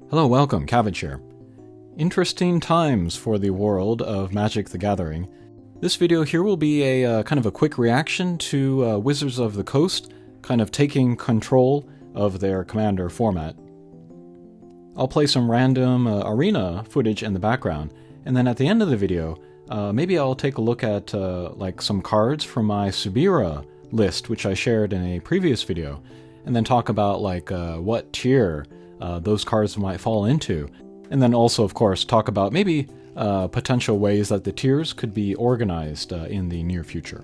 Hello, welcome, Cabbage here. Interesting times for the world of Magic the Gathering. This video here will be a kind of a quick reaction to Wizards of the Coast kind of taking control of their Commander format. I'll play some random arena footage in the background, and then at the end of the video, maybe I'll take a look at like some cards from my Subira list, which I shared in a previous video, and then talk about like what tier those cards might fall into. And then also, of course, talk about maybe potential ways that the tiers could be organized in the near future.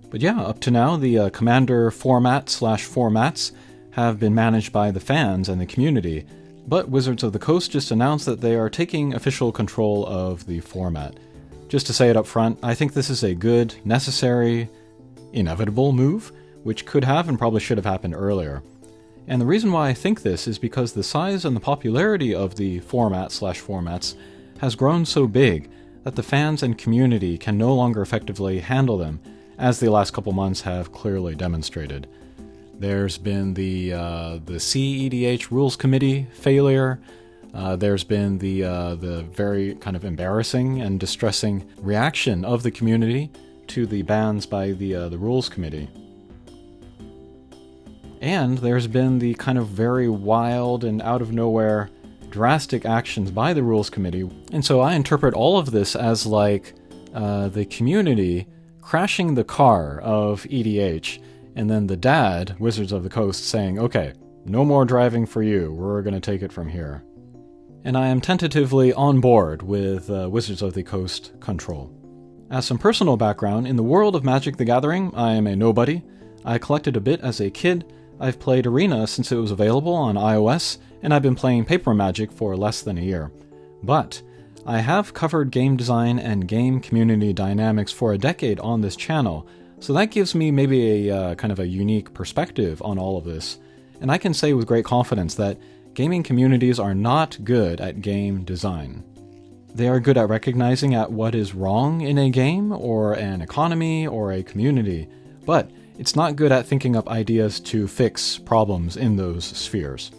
But yeah, up to now, the Commander formats have been managed by the fans and the community, but Wizards of the Coast just announced that they are taking official control of the format. Just to say it up front, I think this is a good, necessary, inevitable move, which could have and probably should have happened earlier. And the reason why I think this is because the size and the popularity of the formats has grown so big that the fans and community can no longer effectively handle them, as the last couple months have clearly demonstrated. There's been the CEDH Rules Committee failure. There's been the very kind of embarrassing and distressing reaction of the community to the bans by the Rules Committee. And there's been the kind of very wild and out of nowhere drastic actions by the Rules Committee. And so I interpret all of this as like the community crashing the car of EDH, and then the dad, Wizards of the Coast, saying, okay, no more driving for you, we're going to take it from here. And I am tentatively on board with Wizards of the Coast control. As some personal background, in the world of Magic the Gathering, I am a nobody. I collected a bit as a kid. I've played Arena since it was available on iOS, and I've been playing Paper Magic for less than a year. But I have covered game design and game community dynamics for a decade on this channel, so that gives me maybe a kind of a unique perspective on all of this. And I can say with great confidence that gaming communities are not good at game design. They are good at recognizing at what is wrong in a game, or an economy, or a community, but it's not good at thinking up ideas to fix problems in those spheres.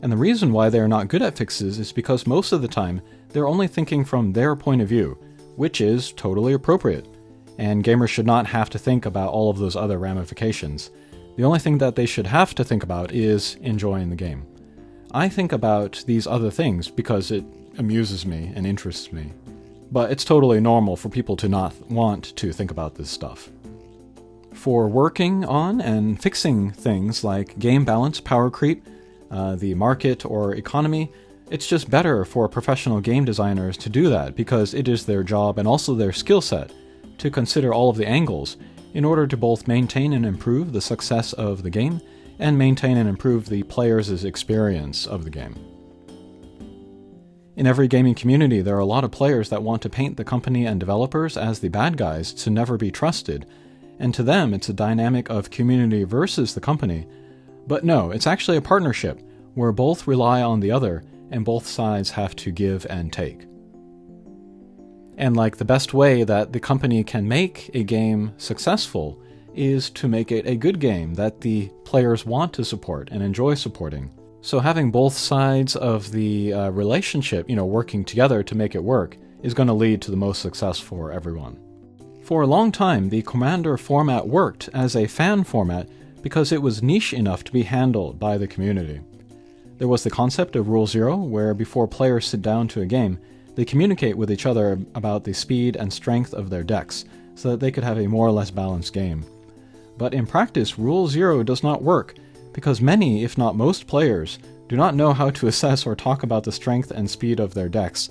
And the reason why they are not good at fixes is because most of the time they're only thinking from their point of view, which is totally appropriate. And gamers should not have to think about all of those other ramifications. The only thing that they should have to think about is enjoying the game. I think about these other things because it amuses me and interests me. But it's totally normal for people to not want to think about this stuff. For working on and fixing things like game balance, power creep, the market or economy, it's just better for professional game designers to do that because it is their job and also their skill set to consider all of the angles in order to both maintain and improve the success of the game and maintain and improve the players' experience of the game. In every gaming community, there are a lot of players that want to paint the company and developers as the bad guys to never be trusted, and to them it's a dynamic of community versus the company. But no, it's actually a partnership where both rely on the other and both sides have to give and take. And like the best way that the company can make a game successful is to make it a good game that the players want to support and enjoy supporting. So having both sides of the relationship, working together to make it work is going to lead to the most success for everyone. For a long time, the Commander format worked as a fan format because it was niche enough to be handled by the community. There was the concept of Rule Zero, where before players sit down to a game, they communicate with each other about the speed and strength of their decks, so that they could have a more or less balanced game. But in practice, Rule Zero does not work, because many, if not most players, do not know how to assess or talk about the strength and speed of their decks.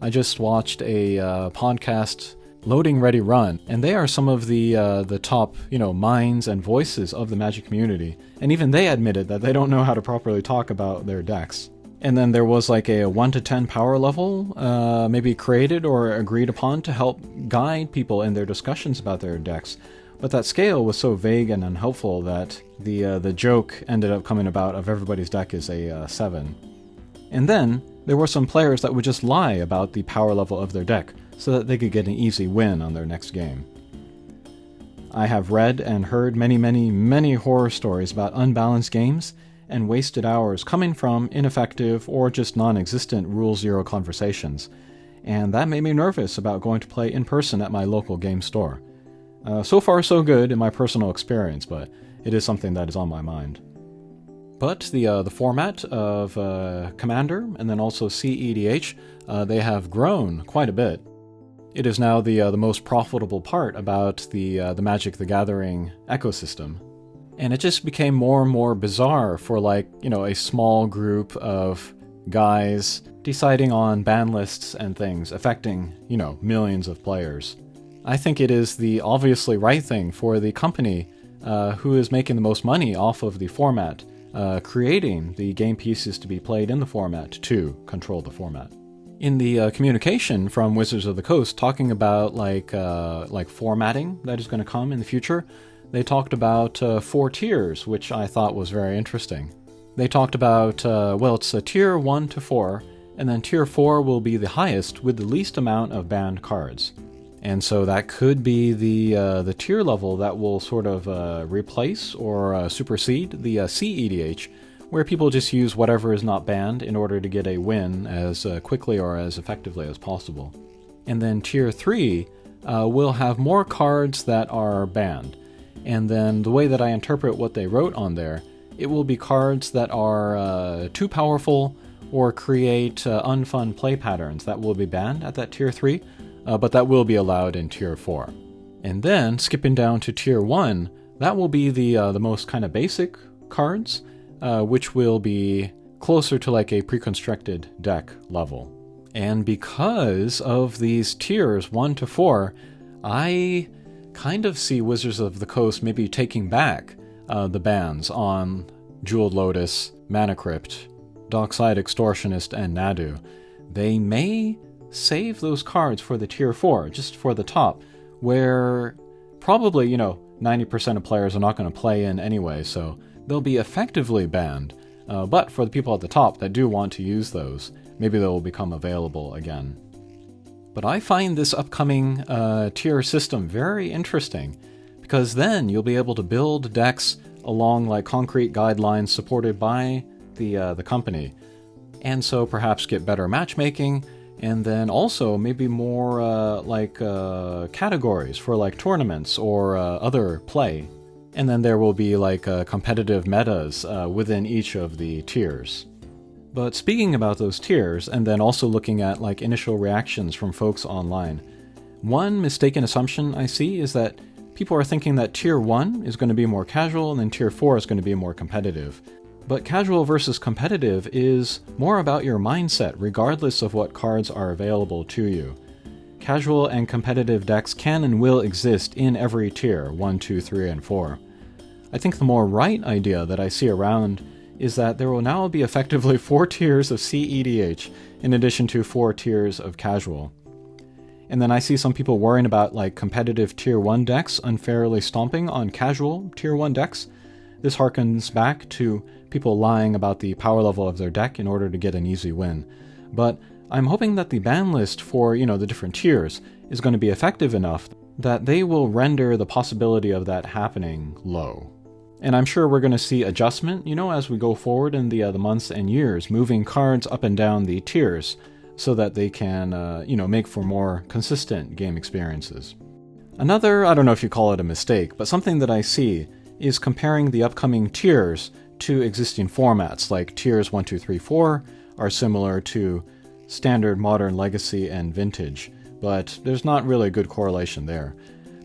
I just watched a podcast, Loading Ready Run, and they are some of the top, minds and voices of the Magic community, and even they admitted that they don't know how to properly talk about their decks. And then there was like a 1 to 10 power level, maybe created or agreed upon to help guide people in their discussions about their decks. But that scale was so vague and unhelpful that the joke ended up coming about of everybody's deck is a 7. And then there were some players that would just lie about the power level of their deck, so that they could get an easy win on their next game. I have read and heard many horror stories about unbalanced games, and wasted hours coming from ineffective or just non-existent Rule Zero conversations, and that made me nervous about going to play in person at my local game store. So far so good in my personal experience, but it is something that is on my mind. But the format of Commander and then also CEDH, they have grown quite a bit. It is now the most profitable part about the Magic the Gathering ecosystem. And it just became more and more bizarre for a small group of guys deciding on ban lists and things affecting, millions of players. I think it is the obviously right thing for the company who is making the most money off of the format, creating the game pieces to be played in the format to control the format. In the communication from Wizards of the Coast talking about formatting that is going to come in the future, they talked about 4 tiers, which I thought was very interesting. They talked about, it's a tier 1 to 4, and then tier 4 will be the highest with the least amount of banned cards. And so that could be the tier level that will sort of replace or supersede the CEDH, where people just use whatever is not banned in order to get a win as quickly or as effectively as possible. And then tier 3 will have more cards that are banned. And then the way that I interpret what they wrote on there, it will be cards that are too powerful or create unfun play patterns that will be banned at that tier 3, but that will be allowed in tier 4. And then, skipping down to tier 1, that will be the most kind of basic cards, which will be closer to like a pre-constructed deck level. And because of these tiers 1 to 4, I kind of see Wizards of the Coast maybe taking back the bans on Jeweled Lotus, Mana Crypt, Dockside Extortionist, and Nadu. They may save those cards for the tier 4, just for the top, where probably, 90% of players are not going to play in anyway, so they'll be effectively banned. But for the people at the top that do want to use those, maybe they will become available again. But I find this upcoming tier system very interesting, because then you'll be able to build decks along like concrete guidelines supported by the company, and so perhaps get better matchmaking, and then also maybe more categories for like tournaments or other play. And then there will be like competitive metas within each of the tiers. But speaking about those tiers, and then also looking at like initial reactions from folks online, one mistaken assumption I see is that people are thinking that tier 1 is going to be more casual and then tier 4 is going to be more competitive. But casual versus competitive is more about your mindset regardless of what cards are available to you. Casual and competitive decks can and will exist in every tier, 1, 2, 3, and 4. I think the more right idea that I see around is that there will now be effectively 4 tiers of CEDH in addition to 4 tiers of casual. And then I see some people worrying about like competitive tier 1 decks unfairly stomping on casual tier 1 decks. This harkens back to people lying about the power level of their deck in order to get an easy win. But I'm hoping that the ban list for, the different tiers is going to be effective enough that they will render the possibility of that happening low. And I'm sure we're going to see adjustment, as we go forward in the months and years, moving cards up and down the tiers so that they can, make for more consistent game experiences. Another, I don't know if you call it a mistake, but something that I see is comparing the upcoming tiers to existing formats, like tiers 1, 2, 3, 4 are similar to Standard, Modern, Legacy, and Vintage, but there's not really a good correlation there.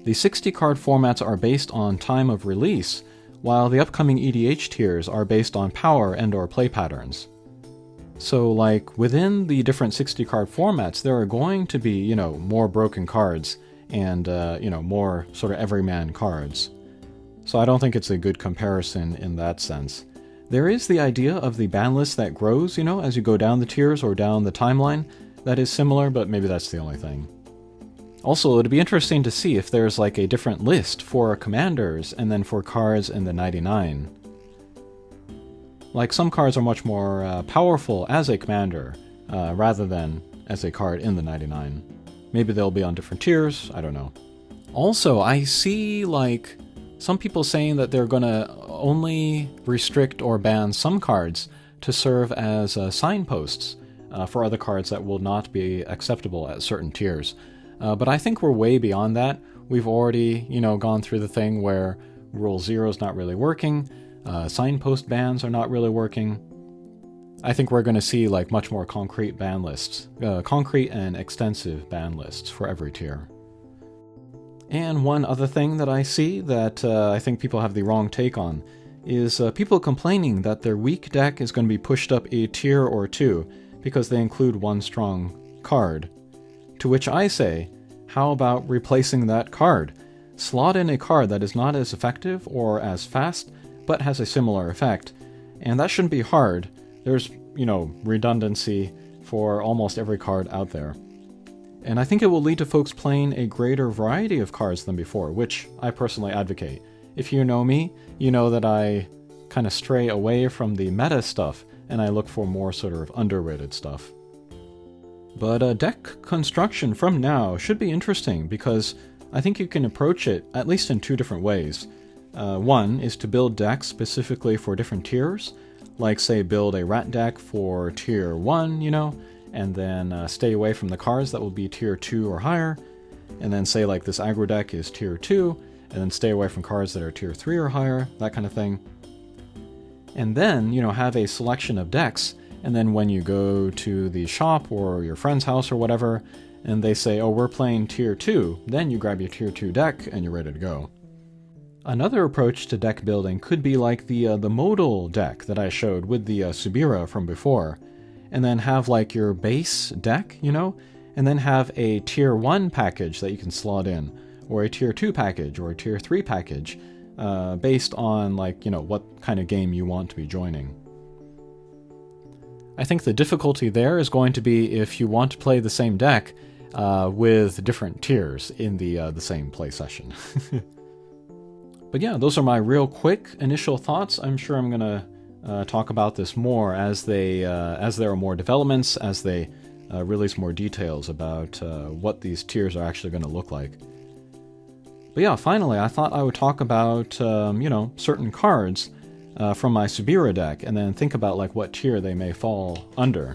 The 60-card formats are based on time of release, while the upcoming EDH tiers are based on power and/or play patterns. So, within the different 60-card formats, there are going to be, more broken cards and, more sort of everyman cards. So I don't think it's a good comparison in that sense. There is the idea of the ban list that grows, as you go down the tiers or down the timeline. That is similar, but maybe that's the only thing. Also, it'd be interesting to see if there's like a different list for commanders and then for cards in the 99. Like some cards are much more powerful as a commander rather than as a card in the 99. Maybe they'll be on different tiers, I don't know. Also, I see Some people saying that they're going to only restrict or ban some cards to serve as signposts for other cards that will not be acceptable at certain tiers. But I think we're way beyond that. We've already, gone through the thing where Rule 0 is not really working, signpost bans are not really working. I think we're going to see like much more concrete ban lists, concrete and extensive ban lists for every tier. And one other thing that I see that I think people have the wrong take on is people complaining that their weak deck is going to be pushed up a tier or two because they include one strong card. To which I say, how about replacing that card? Slot in a card that is not as effective or as fast, but has a similar effect. And that shouldn't be hard. There's, redundancy for almost every card out there. And I think it will lead to folks playing a greater variety of cards than before, which I personally advocate. If you know me, you know that I kind of stray away from the meta stuff, and I look for more sort of underrated stuff. But deck construction from now should be interesting, because I think you can approach it at least in two different ways. One is to build decks specifically for different tiers, like say build a rat deck for tier 1, and then stay away from the cards that will be tier 2 or higher, and then say like this aggro deck is tier 2, and then stay away from cards that are tier 3 or higher, that kind of thing. And then, have a selection of decks, and then when you go to the shop or your friend's house or whatever, and they say, oh, we're playing tier 2, then you grab your tier 2 deck and you're ready to go. Another approach to deck building could be like the modal deck that I showed with the Subira from before, and then have like your base deck, and then have a tier 1 package that you can slot in, or a tier 2 package, or a tier 3 package, based on like, what kind of game you want to be joining. I think the difficulty there is going to be if you want to play the same deck with different tiers in the same play session. But yeah, those are my real quick initial thoughts. I'm sure I'm going to talk about this more as there are more developments, as they release more details about what these tiers are actually going to look like. But yeah, finally, I thought I would talk about, certain cards from my Subira deck, and then think about like what tier they may fall under.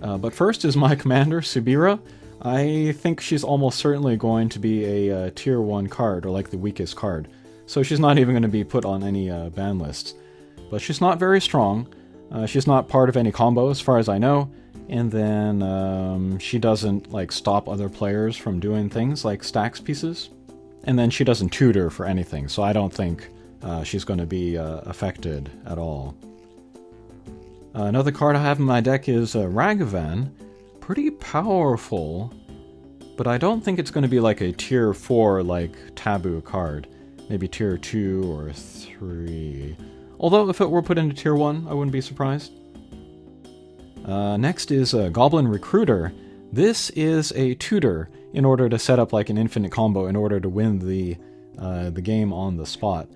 But first is my commander, Subira. I think she's almost certainly going to be a tier 1 card, or like the weakest card. So she's not even going to be put on any ban lists. But she's not very strong. She's not part of any combo as far as I know. And then she doesn't like stop other players from doing things like stacks pieces. And then she doesn't tutor for anything, so I don't think she's going to be affected at all. Another card I have in my deck is Ragavan. Pretty powerful, but I don't think it's going to be like a tier 4 like taboo card. Maybe tier 2 or 3. Although if it were put into tier 1, I wouldn't be surprised. Next is Goblin Recruiter. This is a tutor in order to set up like an infinite combo in order to win the game on the spot.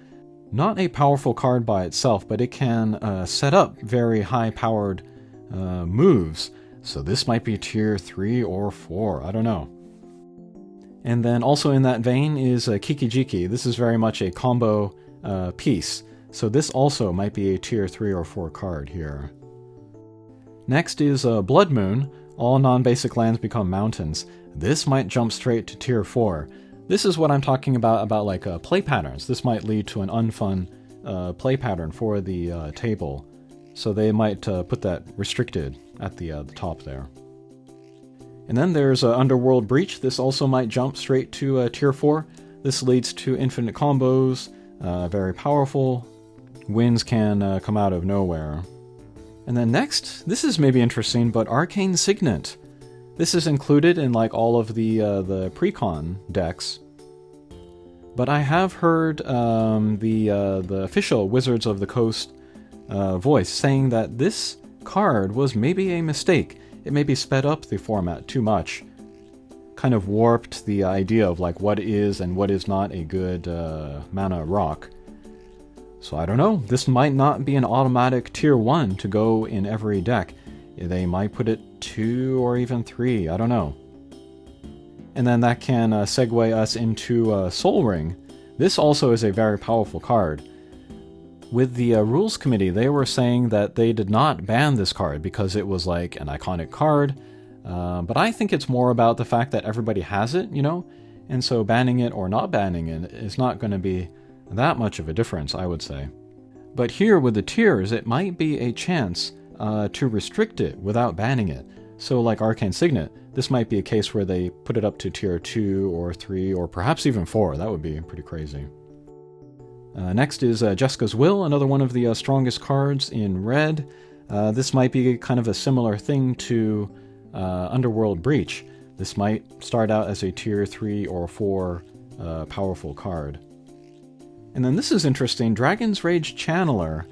Not a powerful card by itself, but it can set up very high-powered moves. So this might be tier 3 or 4, I don't know. And then also in that vein is Kikijiki. This is very much a combo piece. So this also might be a tier 3 or 4 card here. Next is Blood Moon. All non-basic lands become mountains. This might jump straight to tier 4. This is what I'm talking about like play patterns. This might lead to an unfun play pattern for the table. So they might put that restricted at the top there. And then there's Underworld Breach. This also might jump straight to tier 4. This leads to infinite combos, very powerful. Wins can come out of nowhere. And then next, this is maybe interesting, but Arcane Signet. This is included in like all of the precon decks. But I have heard the official Wizards of the Coast voice saying that this card was maybe a mistake. It maybe sped up the format too much. Kind of warped the idea of like what is and what is not a good mana rock. So I don't know. This might not be an automatic tier 1 to go in every deck. They might put it 2 or even 3. I don't know. And then that can segue us into Sol Ring. This also is a very powerful card. With the rules committee, they were saying that they did not ban this card because it was like an iconic card, but I think it's more about the fact that everybody has it, you know, and so banning it or not banning it is not going to be that much of a difference, I would say. But here with the tiers, it might be a chance to restrict it without banning it. So like Arcane Signet, this might be a case where they put it up to tier 2 or 3 or perhaps even 4. That would be pretty crazy. Next is Jessica's Will, another one of the strongest cards in red. This might be kind of a similar thing to Underworld Breach. This might start out as a tier 3 or 4 powerful card. And then this is interesting, Dragon's Rage Channeler.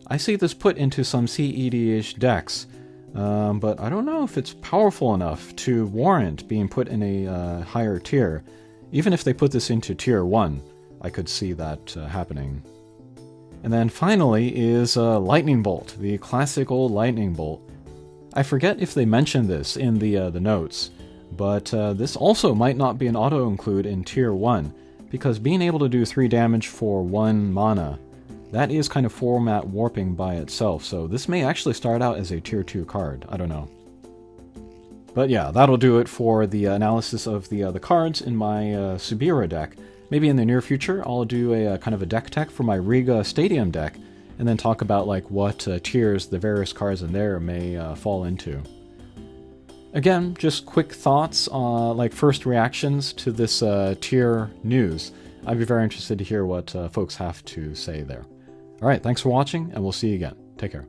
I see this put into some CED-ish decks, but I don't know if it's powerful enough to warrant being put in a higher tier. Even if they put this into tier 1, I could see that happening. And then finally is Lightning Bolt, the classic old Lightning Bolt. I forget if they mentioned this in the notes, but this also might not be an auto-include in tier 1, because being able to do 3 damage for 1 mana, that is kind of format warping by itself, so this may actually start out as a tier 2 card, I don't know. But yeah, that'll do it for the analysis of the cards in my Subira deck. Maybe in the near future, I'll do a kind of a deck tech for my Riga Stadium deck, and then talk about like what tiers the various cards in there may fall into. Again, just quick thoughts, like first reactions to this tier news. I'd be very interested to hear what folks have to say there. Alright, thanks for watching, and we'll see you again. Take care.